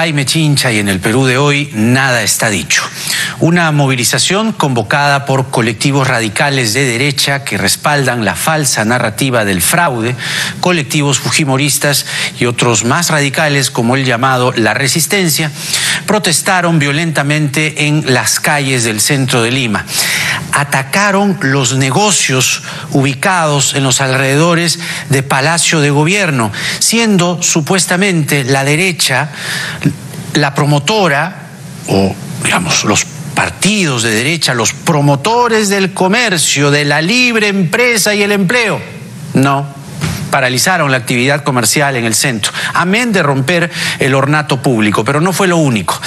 Jaime Chincha y en el Perú de hoy nada está dicho. Una movilización convocada por colectivos radicales de derecha que respaldan la falsa narrativa del fraude, colectivos fujimoristas y otros más radicales como el llamado La Resistencia, protestaron violentamente en las calles del centro de Lima. Atacaron los negocios ubicados en los alrededores de Palacio de Gobierno, siendo supuestamente la derecha la promotora, o digamos los partidos de derecha, los promotores del comercio, de la libre empresa y el empleo. No, paralizaron la actividad comercial en el centro, amén de romper el ornato público, pero no fue lo único.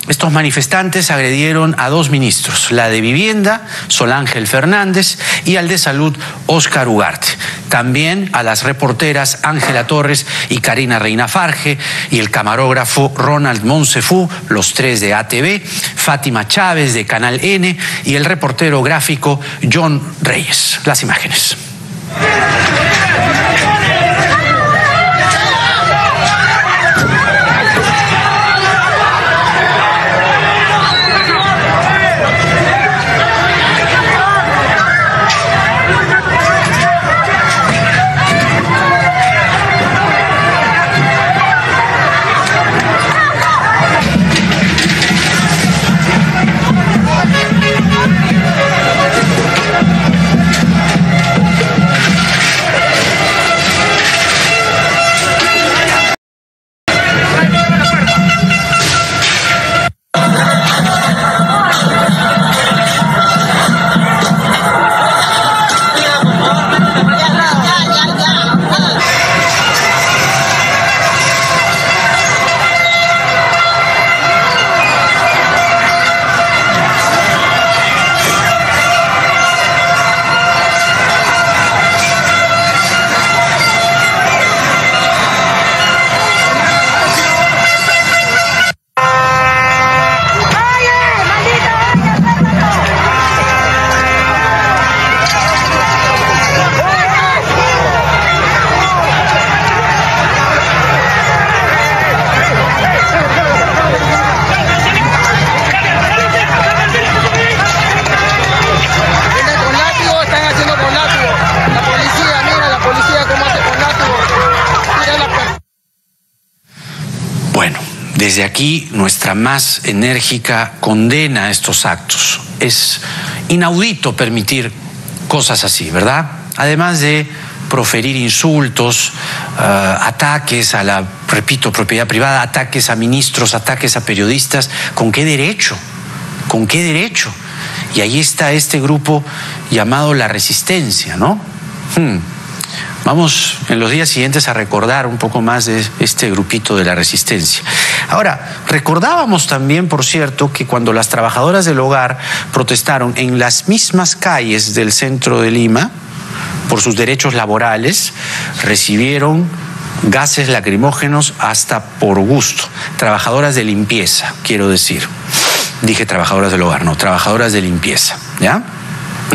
Estos manifestantes agredieron a dos ministros, la de Vivienda, Sol Ángel Fernández, y al de Salud, Óscar Ugarte. También a las reporteras Ángela Torres y Karina Reina Farge, y el camarógrafo Ronald Monsefú, los tres de ATV, Fátima Chávez de Canal N y el reportero gráfico John Reyes. Las imágenes. Desde aquí, nuestra más enérgica condena a estos actos. Es inaudito permitir cosas así, ¿verdad? Además de proferir insultos, ataques a la, repito, propiedad privada, ataques a ministros, ataques a periodistas. ¿Con qué derecho? ¿Con qué derecho? Y ahí está este grupo llamado La Resistencia, ¿no? Vamos en los días siguientes a recordar un poco más de este grupito de La Resistencia. Ahora, recordábamos también, por cierto, que cuando las trabajadoras del hogar protestaron en las mismas calles del centro de Lima por sus derechos laborales, recibieron gases lacrimógenos hasta por gusto. Trabajadoras de limpieza, quiero decir. Dije trabajadoras del hogar, no, trabajadoras de limpieza, ¿ya?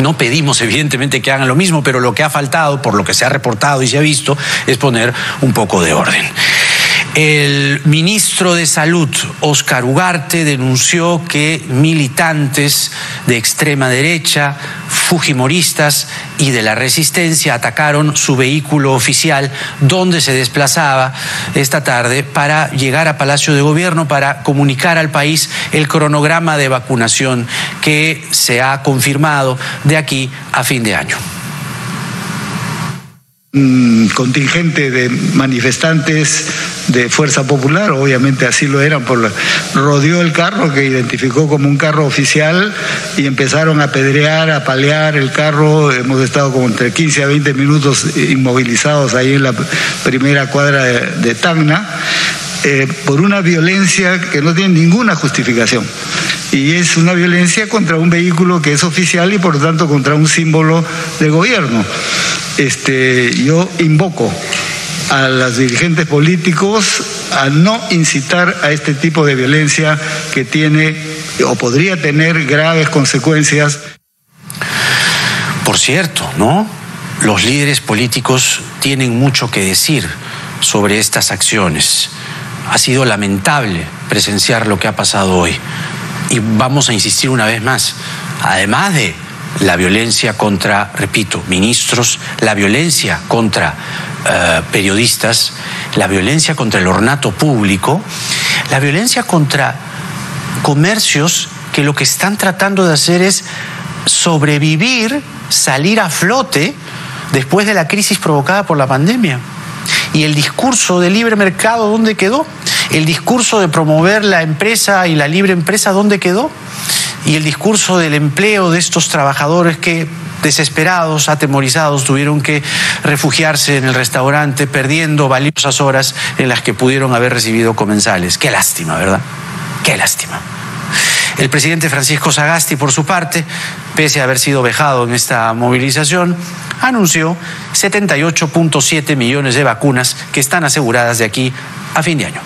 No pedimos, evidentemente, que hagan lo mismo, pero lo que ha faltado, por lo que se ha reportado y se ha visto, es poner un poco de orden. El ministro de Salud, Óscar Ugarte, denunció que militantes de extrema derecha, fujimoristas y de La Resistencia atacaron su vehículo oficial donde se desplazaba esta tarde para llegar a Palacio de Gobierno para comunicar al país el cronograma de vacunación que se ha confirmado de aquí a fin de año. Un contingente de manifestantes de Fuerza Popular, obviamente así lo eran, rodeó el carro que identificó como un carro oficial y empezaron a apedrear, a palear el carro. Hemos estado como entre 15 a 20 minutos inmovilizados ahí en la primera cuadra de Tacna, por una violencia que no tiene ninguna justificación. Y es una violencia contra un vehículo que es oficial y por lo tanto contra un símbolo de gobierno. Yo invoco a los dirigentes políticos a no incitar a este tipo de violencia que tiene o podría tener graves consecuencias. Por cierto, ¿no? Los líderes políticos tienen mucho que decir sobre estas acciones. Ha sido lamentable presenciar lo que ha pasado hoy. Y vamos a insistir una vez más, además de la violencia contra, repito, ministros, la violencia contra periodistas, la violencia contra el ornato público, la violencia contra comercios que lo que están tratando de hacer es sobrevivir, salir a flote después de la crisis provocada por la pandemia. Y el discurso de libre mercado, ¿dónde quedó? El discurso de promover la empresa y la libre empresa, ¿dónde quedó? Y el discurso del empleo de estos trabajadores que, desesperados, atemorizados, tuvieron que refugiarse en el restaurante, perdiendo valiosas horas en las que pudieron haber recibido comensales. Qué lástima, ¿verdad? Qué lástima. El presidente Francisco Sagasti, por su parte, pese a haber sido vejado en esta movilización, anunció 78.7 millones de vacunas que están aseguradas de aquí a fin de año.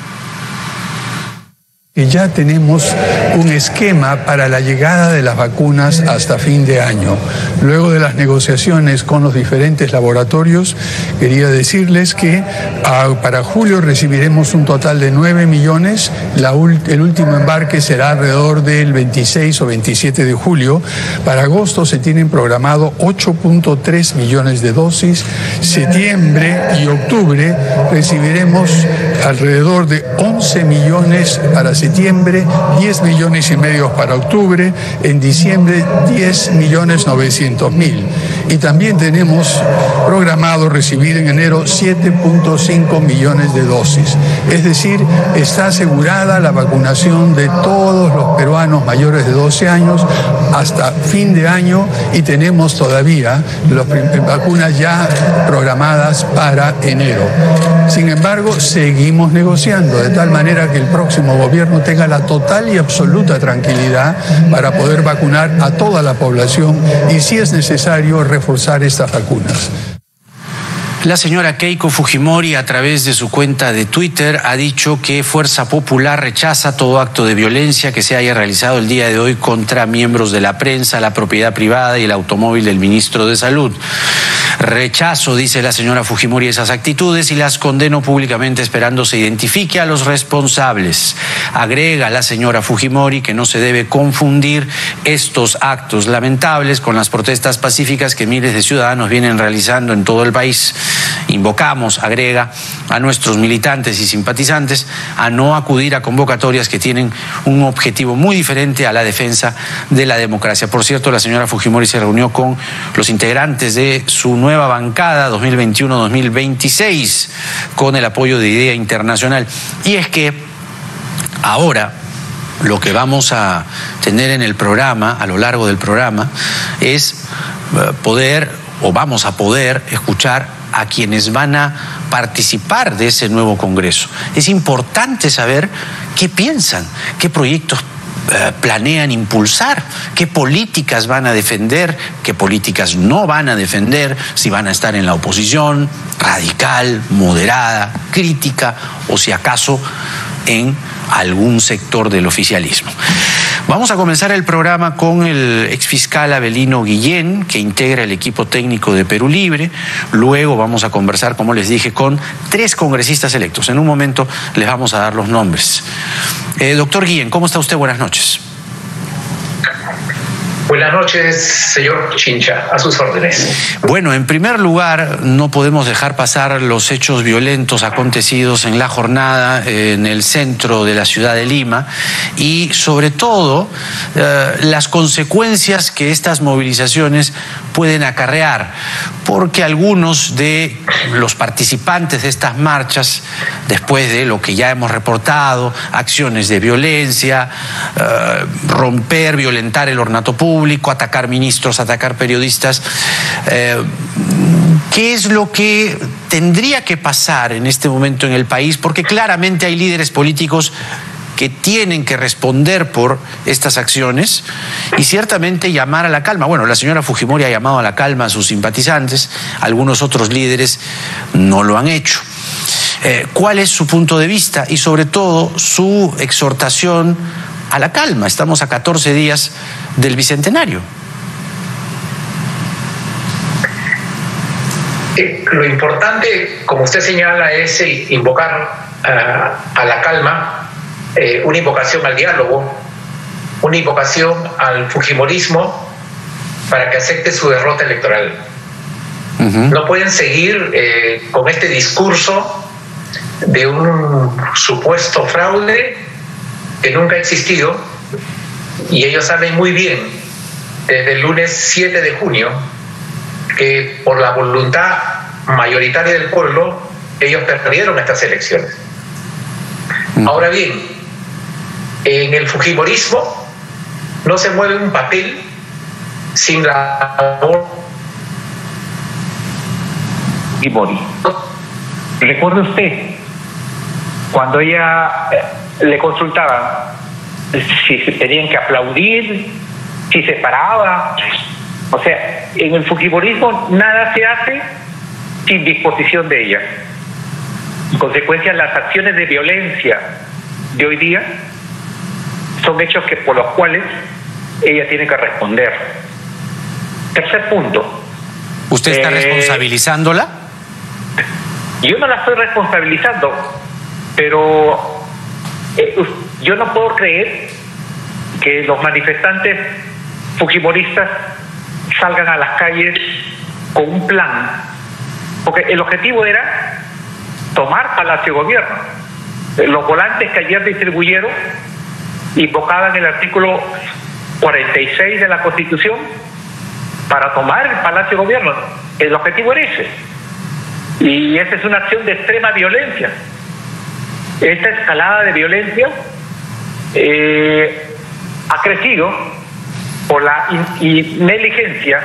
Y ya tenemos un esquema para la llegada de las vacunas hasta fin de año. Luego de las negociaciones con los diferentes laboratorios, quería decirles que para julio recibiremos un total de 9 millones. El último embarque será alrededor del 26 o 27 de julio. Para agosto se tienen programado 8.3 millones de dosis. Septiembre y octubre recibiremos alrededor de 11 millones para septiembre, 10 millones y medio para octubre, en diciembre 10.900.000. Y también tenemos programado recibir en enero 7.5 millones de dosis. Es decir, está asegurada la vacunación de todos los peruanos mayores de 12 años hasta fin de año y tenemos todavía las vacunas ya programadas para enero. Sin embargo, seguimos negociando de tal manera que el próximo gobierno tenga la total y absoluta tranquilidad para poder vacunar a toda la población y, si es necesario, reforzar estas vacunas. La señora Keiko Fujimori, a través de su cuenta de Twitter, ha dicho que Fuerza Popular rechaza todo acto de violencia que se haya realizado el día de hoy contra miembros de la prensa, la propiedad privada y el automóvil del ministro de Salud. Rechazo, dice la señora Fujimori, esas actitudes y las condeno públicamente, esperando se identifique a los responsables. Agrega la señora Fujimori que no se debe confundir estos actos lamentables con las protestas pacíficas que miles de ciudadanos vienen realizando en todo el país. Invocamos, agrega, a nuestros militantes y simpatizantes a no acudir a convocatorias que tienen un objetivo muy diferente a la defensa de la democracia. Por cierto, la señora Fujimori se reunió con los integrantes de su nueva bancada 2021-2026 con el apoyo de Idea Internacional. Y es que ahora lo que vamos a tener en el programa, a lo largo del programa, es vamos a poder escuchar a quienes van a participar de ese nuevo Congreso. Es importante saber qué piensan, qué proyectos planean impulsar, qué políticas van a defender, qué políticas no van a defender, si van a estar en la oposición, radical, moderada, crítica o si acaso en algún sector del oficialismo. Vamos a comenzar el programa con el exfiscal Avelino Guillén, que integra el equipo técnico de Perú Libre. Luego vamos a conversar, como les dije, con 3 congresistas electos. En un momento les vamos a dar los nombres. Doctor Guillén, ¿cómo está usted? Buenas noches. Buenas noches, señor Chincha, a sus órdenes. Bueno, en primer lugar, no podemos dejar pasar los hechos violentos acontecidos en la jornada en el centro de la ciudad de Lima y, sobre todo, las consecuencias que estas movilizaciones pueden acarrear, porque algunos de los participantes de estas marchas, después de lo que ya hemos reportado, acciones de violencia, romper, violentar el ornato público, atacar ministros, atacar periodistas. ¿Qué es lo que tendría que pasar en este momento en el país? Porque claramente hay líderes políticos que tienen que responder por estas acciones y ciertamente llamar a la calma. Bueno, la señora Fujimori ha llamado a la calma a sus simpatizantes, algunos otros líderes no lo han hecho. ¿Cuál es su punto de vista y sobre todo su exhortación a la calma? Estamos a 14 días del Bicentenario. Lo importante, como usted señala, es invocar a la calma una invocación al diálogo, una invocación al fujimorismo para que acepte su derrota electoral. No pueden seguir con este discurso de un supuesto fraude que nunca ha existido, y ellos saben muy bien desde el lunes 7 de junio que por la voluntad mayoritaria del pueblo ellos perdieron estas elecciones. Ahora bien, en el fujimorismo no se mueve un papel sin la labor Fujimori. ¿Recuerda usted cuando ella le consultaban si se tenían que aplaudir, si se paraba? O sea, en el fujimorismo nada se hace sin disposición de ella. En consecuencia, las acciones de violencia de hoy día son hechos por los cuales ella tiene que responder. Tercer punto. ¿Usted está responsabilizándola? Yo no la estoy responsabilizando, pero yo no puedo creer que los manifestantes fujimoristas salgan a las calles con un plan, porque el objetivo era tomar Palacio de Gobierno. Los volantes que ayer distribuyeron invocaban el artículo 46 de la Constitución para tomar el Palacio de Gobierno. El objetivo era ese. Y esa es una acción de extrema violencia. Esta escalada de violencia ha crecido por la negligencia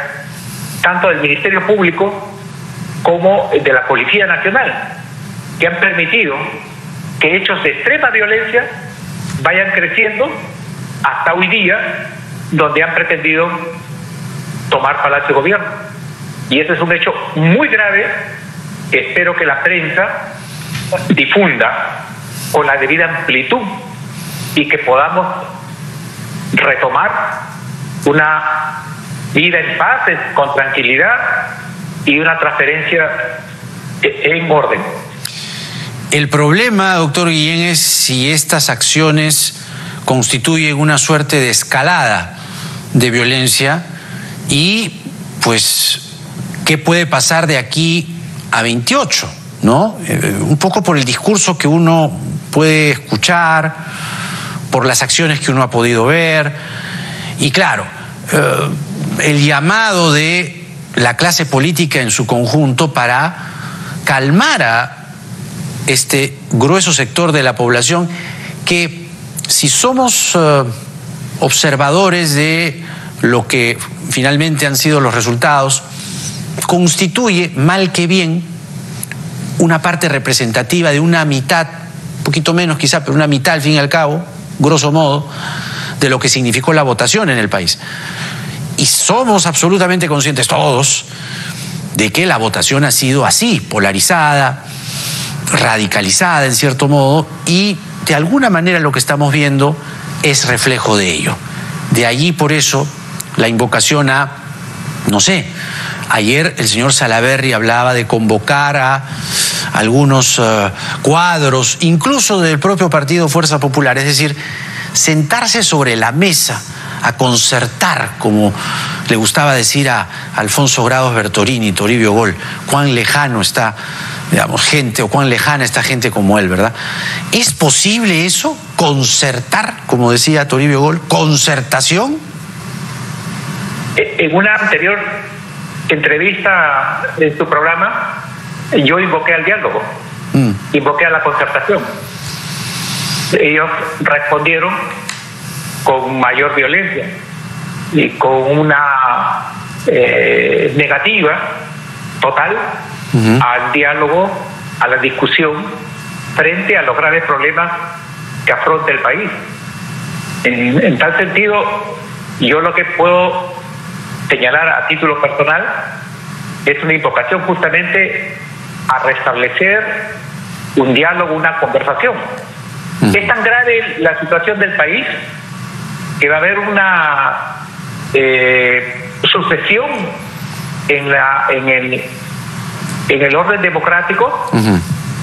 tanto del Ministerio Público como de la Policía Nacional, que han permitido que hechos de extrema violencia vayan creciendo hasta hoy día, donde han pretendido tomar Palacio de Gobierno. Y ese es un hecho muy grave que espero que la prensa difunda con la debida amplitud y que podamos retomar una vida en paz, con tranquilidad y una transferencia en orden. El problema, doctor Guillén, es si estas acciones constituyen una suerte de escalada de violencia y, pues, ¿qué puede pasar de aquí a 28? ¿No? Un poco por el discurso que uno puede escuchar, por las acciones que uno ha podido ver, y claro, el llamado de la clase política en su conjunto para calmar a este grueso sector de la población que, si somos observadores de lo que finalmente han sido los resultados, constituye, mal que bien, una parte representativa de una mitad, un poquito menos quizá, pero una mitad al fin y al cabo, grosso modo, de lo que significó la votación en el país. Y somos absolutamente conscientes todos de que la votación ha sido así, polarizada, radicalizada en cierto modo, y de alguna manera lo que estamos viendo es reflejo de ello. De allí, por eso, la invocación a, no sé, ayer el señor Salaverry hablaba de convocar a algunos cuadros, incluso del propio partido Fuerza Popular, es decir, sentarse sobre la mesa a concertar, como le gustaba decir a Alfonso Grados Bertorini, Toribio Gol, cuán lejano está, digamos, gente, o cuán lejana está gente como él, ¿verdad? ¿Es posible eso? ¿Concertar, como decía Toribio Gol? ¿Concertación? En una anterior entrevista en tu programa, yo invoqué al diálogo, invoqué a la concertación. Ellos respondieron con mayor violencia y con una negativa total al diálogo, a la discusión frente a los graves problemas que afronta el país. En tal sentido, yo lo que puedo señalar a título personal es una invocación justamente a restablecer un diálogo, una conversación. Es tan grave la situación del país que va a haber una sucesión en el orden democrático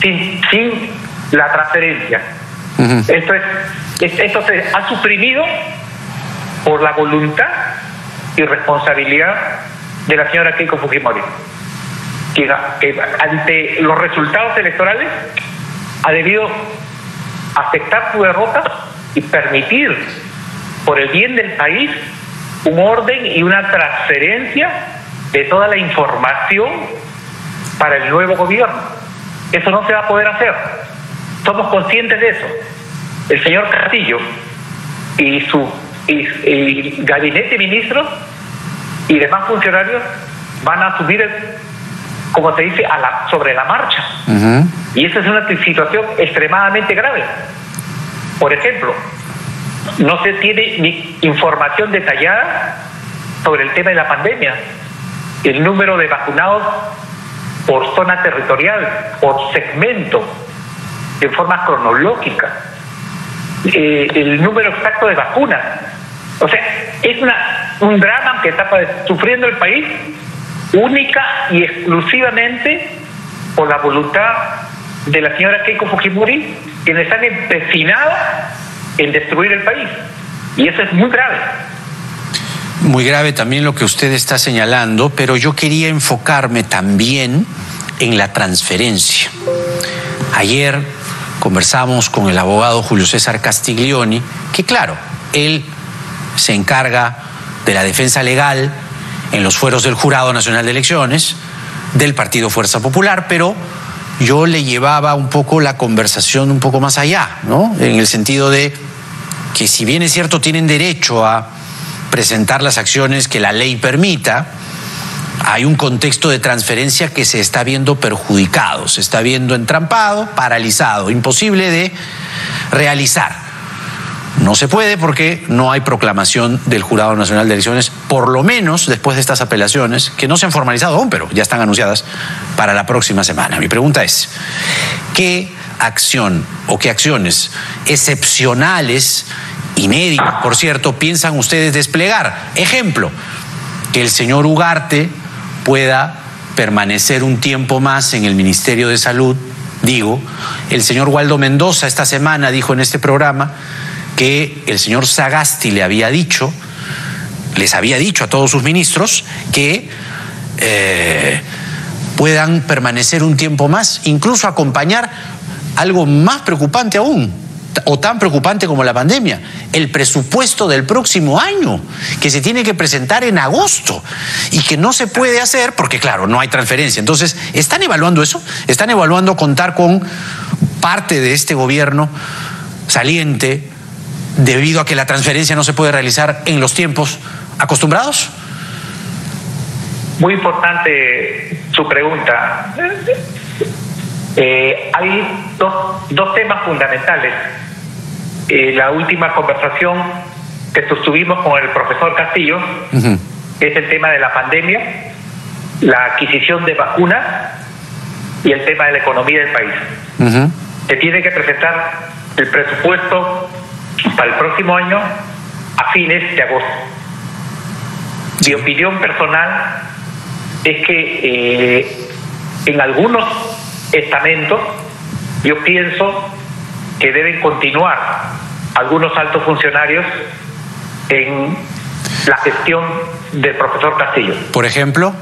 sin la transferencia Esto se ha suprimido por la voluntad y responsabilidad de la señora Keiko Fujimori, que ante los resultados electorales ha debido aceptar su derrota y permitir, por el bien del país, un orden y una transferencia de toda la información para el nuevo gobierno. Eso no se va a poder hacer. Somos conscientes de eso. El señor Castillo y su gabinete de ministros y demás funcionarios van a asumir, como se dice, sobre la marcha. Y esa es una situación extremadamente grave. Por ejemplo, no se tiene ni información detallada sobre el tema de la pandemia, el número de vacunados por zona territorial, por segmento, en forma cronológica, el número exacto de vacunas. O sea, es un drama que está sufriendo el país única y exclusivamente por la voluntad de la señora Keiko Fujimori, quienes están empecinados en destruir el país. Y eso es muy grave. Muy grave también lo que usted está señalando, pero yo quería enfocarme también en la transferencia. Ayer conversamos con el abogado Julio César Castiglioni, que claro, él se encarga de la defensa legal en los fueros del Jurado Nacional de Elecciones del Partido Fuerza Popular, pero yo le llevaba un poco la conversación un poco más allá, ¿no? En el sentido de que, si bien es cierto, tienen derecho a presentar las acciones que la ley permita, hay un contexto de transferencia que se está viendo perjudicado, se está viendo entrampado, paralizado, imposible de realizar. No se puede porque no hay proclamación del Jurado Nacional de Elecciones, por lo menos después de estas apelaciones, que no se han formalizado aún, pero ya están anunciadas para la próxima semana. Mi pregunta es, ¿qué acción o qué acciones excepcionales, inéditas, por cierto, piensan ustedes desplegar? Ejemplo, que el señor Ugarte pueda permanecer un tiempo más en el Ministerio de Salud. Digo, el señor Waldo Mendoza esta semana dijo en este programa que el señor Sagasti les había dicho a todos sus ministros que puedan permanecer un tiempo más, incluso acompañar algo más preocupante aún, o tan preocupante como la pandemia, el presupuesto del próximo año, que se tiene que presentar en agosto y que no se puede hacer porque, claro, no hay transferencia. Entonces, ¿están evaluando eso? ¿Están evaluando contar con parte de este gobierno saliente debido a que la transferencia no se puede realizar en los tiempos acostumbrados? Muy importante su pregunta. Hay dos temas fundamentales. La última conversación que sostuvimos con el profesor Castillo es el tema de la pandemia, la adquisición de vacunas y el tema de la economía del país. Se tiene que presentar el presupuesto para el próximo año a fines de agosto. Mi opinión personal es que en algunos estamentos yo pienso que deben continuar algunos altos funcionarios en la gestión del profesor Castillo. Por ejemplo,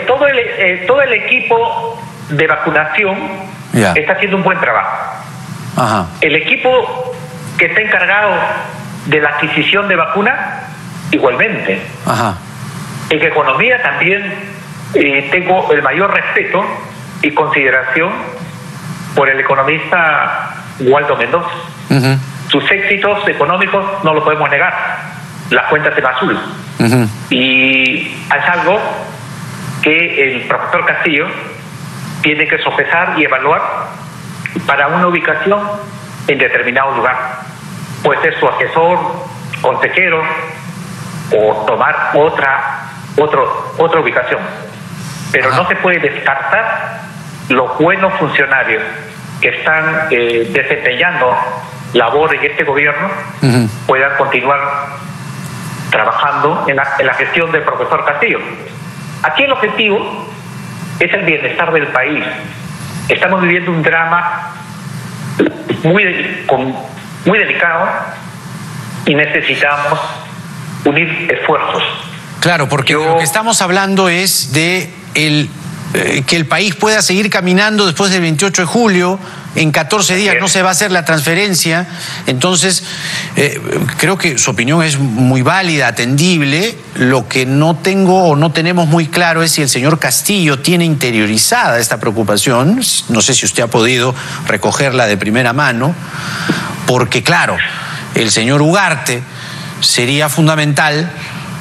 todo el equipo de vacunación está haciendo un buen trabajo. El equipo que está encargado de la adquisición de vacunas, igualmente. En economía también tengo el mayor respeto y consideración por el economista Waldo Mendoza. Sus éxitos económicos no lo podemos negar, las cuentas en azul. Y es algo que el profesor Castillo tiene que sopesar y evaluar para una ubicación en determinado lugar. Puede ser su asesor, consejero, o tomar otra ubicación. Pero no se puede descartar los buenos funcionarios que están desempeñando labor en este gobierno puedan continuar trabajando en la gestión del profesor Castillo. Aquí el objetivo es el bienestar del país, estamos viviendo un drama muy delicado y necesitamos unir esfuerzos. Claro, porque lo que estamos hablando es de que el país pueda seguir caminando después del 28 de julio. En 14 días no se va a hacer la transferencia. Entonces, creo que su opinión es muy válida, atendible. Lo que no tengo o no tenemos muy claro es si el señor Castillo tiene interiorizada esta preocupación. No sé si usted ha podido recogerla de primera mano, porque claro, el señor Ugarte sería fundamental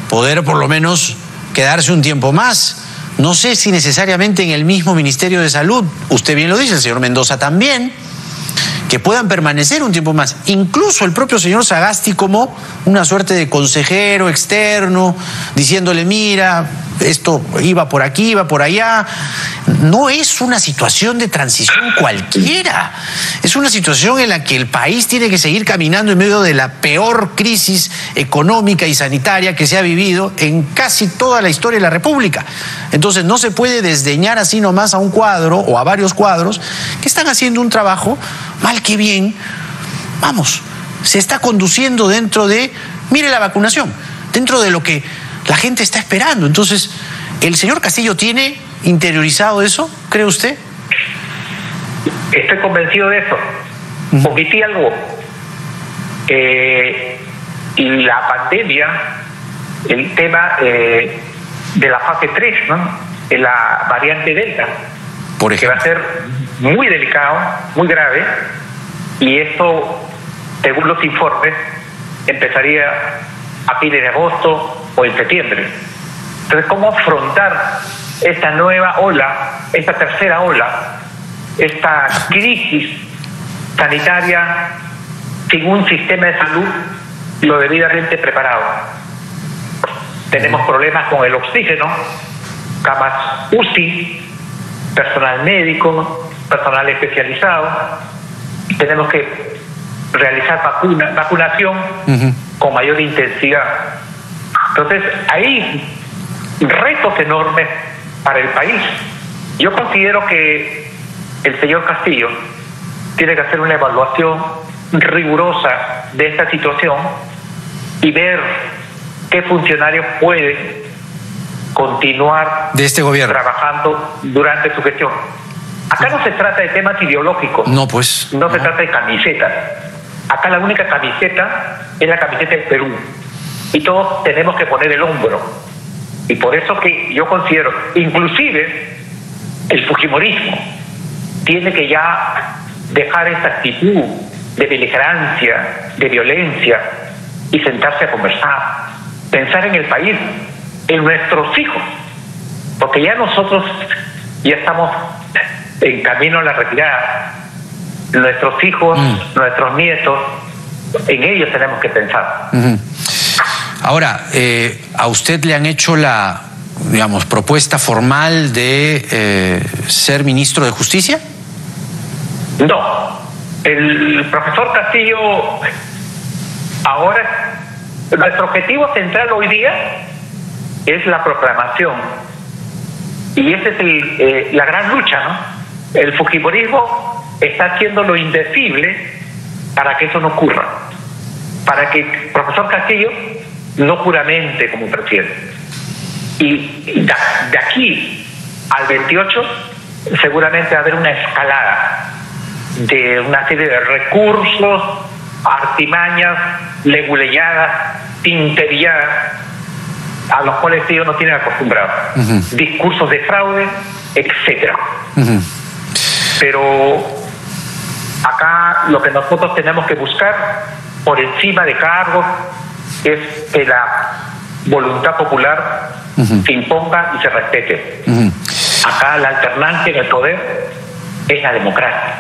poder por lo menos quedarse un tiempo más. No sé si necesariamente en el mismo Ministerio de Salud, usted bien lo dice, el señor Mendoza también, que puedan permanecer un tiempo más. Incluso el propio señor Sagasti como una suerte de consejero externo, diciéndole, mira, esto iba por aquí, iba por allá. No es una situación de transición cualquiera. Es una situación en la que el país tiene que seguir caminando en medio de la peor crisis económica y sanitaria que se ha vivido en casi toda la historia de la República. Entonces no se puede desdeñar así nomás a un cuadro o a varios cuadros que están haciendo un trabajo, mal que bien, vamos, se está conduciendo dentro de, mire la vacunación, dentro de lo que la gente está esperando. Entonces, ¿el señor Castillo tiene interiorizado eso, cree usted? Estoy convencido de eso. Omití algo. La pandemia, el tema de la fase 3, ¿no? De la variante Delta, por ejemplo, que va a ser muy delicado, muy grave, y esto, según los informes, empezaría a fines de agosto o en septiembre. Entonces, ¿cómo afrontar esta nueva ola, esta tercera ola, esta crisis sanitaria sin un sistema de salud lo debidamente preparado? Tenemos problemas con el oxígeno, camas UCI, personal médico, personal especializado. Tenemos que realizar vacunación con mayor intensidad. Entonces, hay retos enormes para el país. Yo considero que el señor Castillo tiene que hacer una evaluación rigurosa de esta situación y ver qué funcionarios pueden continuar de este gobierno trabajando durante su gestión. Acá no se trata de temas ideológicos. No, pues. No se trata de camisetas. Acá la única camiseta es la camiseta del Perú. Y todos tenemos que poner el hombro. Y por eso que yo considero, inclusive, el fujimorismo tiene que ya dejar esa actitud de beligerancia, de violencia, y sentarse a conversar. Pensar en el país, en nuestros hijos. Porque ya nosotros ya estamos en camino a la retirada. Nuestros hijos, nuestros nietos, en ellos tenemos que pensar. Ahora, ¿a usted le han hecho la, digamos, propuesta formal de ser ministro de Justicia? No. El profesor Castillo, ahora, nuestro objetivo central hoy día es la proclamación. Y esa es la gran lucha, ¿no? El fujimorismo está haciendo lo indecible para que eso no ocurra. Para que el profesor Castillo no juramente como presidente. Y de aquí al 28 seguramente va a haber una escalada de una serie de recursos, artimañas, leguleyadas, tinteriadas, a los cuales ellos no tienen acostumbrados. Discursos de fraude, etcétera. Pero acá lo que nosotros tenemos que buscar por encima de cargos es que la voluntad popular se imponga y se respete. Acá la alternancia en el poder es la democracia,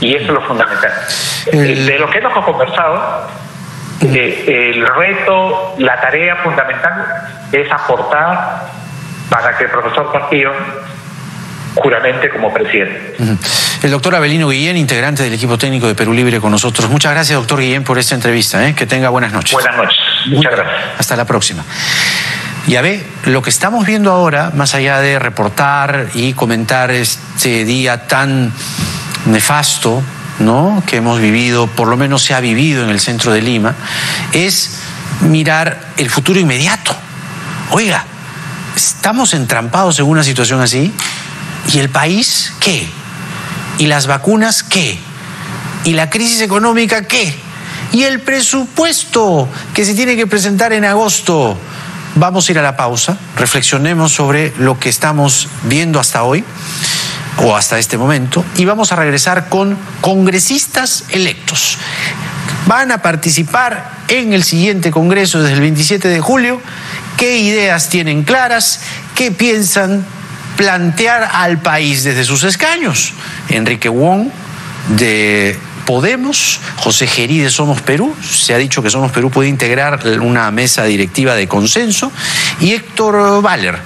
y eso es lo fundamental. De lo que hemos conversado, el reto, la tarea fundamental es aportar para que el profesor Castillo juramente como presidente. El doctor Avelino Guillén, integrante del equipo técnico de Perú Libre, con nosotros. Muchas gracias, doctor Guillén, por esta entrevista. Que tenga buenas noches. Buenas noches. Muchas gracias. Hasta la próxima. Ya ve, lo que estamos viendo ahora, más allá de reportar y comentar este día tan nefasto, ¿no?, que hemos vivido, por lo menos se ha vivido en el centro de Lima, es mirar el futuro inmediato. Oiga, estamos entrampados en una situación así, ¿y el país qué? ¿Y las vacunas qué? ¿Y la crisis económica qué? ¿Y el presupuesto que se tiene que presentar en agosto? Vamos a ir a la pausa, reflexionemos sobre lo que estamos viendo hasta hoy o hasta este momento y vamos a regresar con congresistas electos. Van a participar en el siguiente congreso desde el 27 de julio. ¿Qué ideas tienen claras? ¿Qué piensan plantear al país desde sus escaños? Enrique Wong de Podemos, José Gerí de Somos Perú, se ha dicho que Somos Perú puede integrar una mesa directiva de consenso, y Héctor Valer,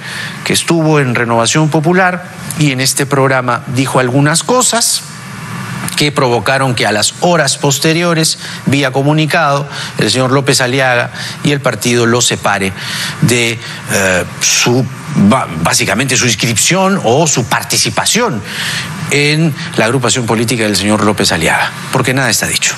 que estuvo en Renovación Popular y en este programa dijo algunas cosas que provocaron que a las horas posteriores, vía comunicado, el señor López Aliaga y el partido lo separe de básicamente su inscripción o su participación en la agrupación política del señor López Aliaga, porque nada está dicho.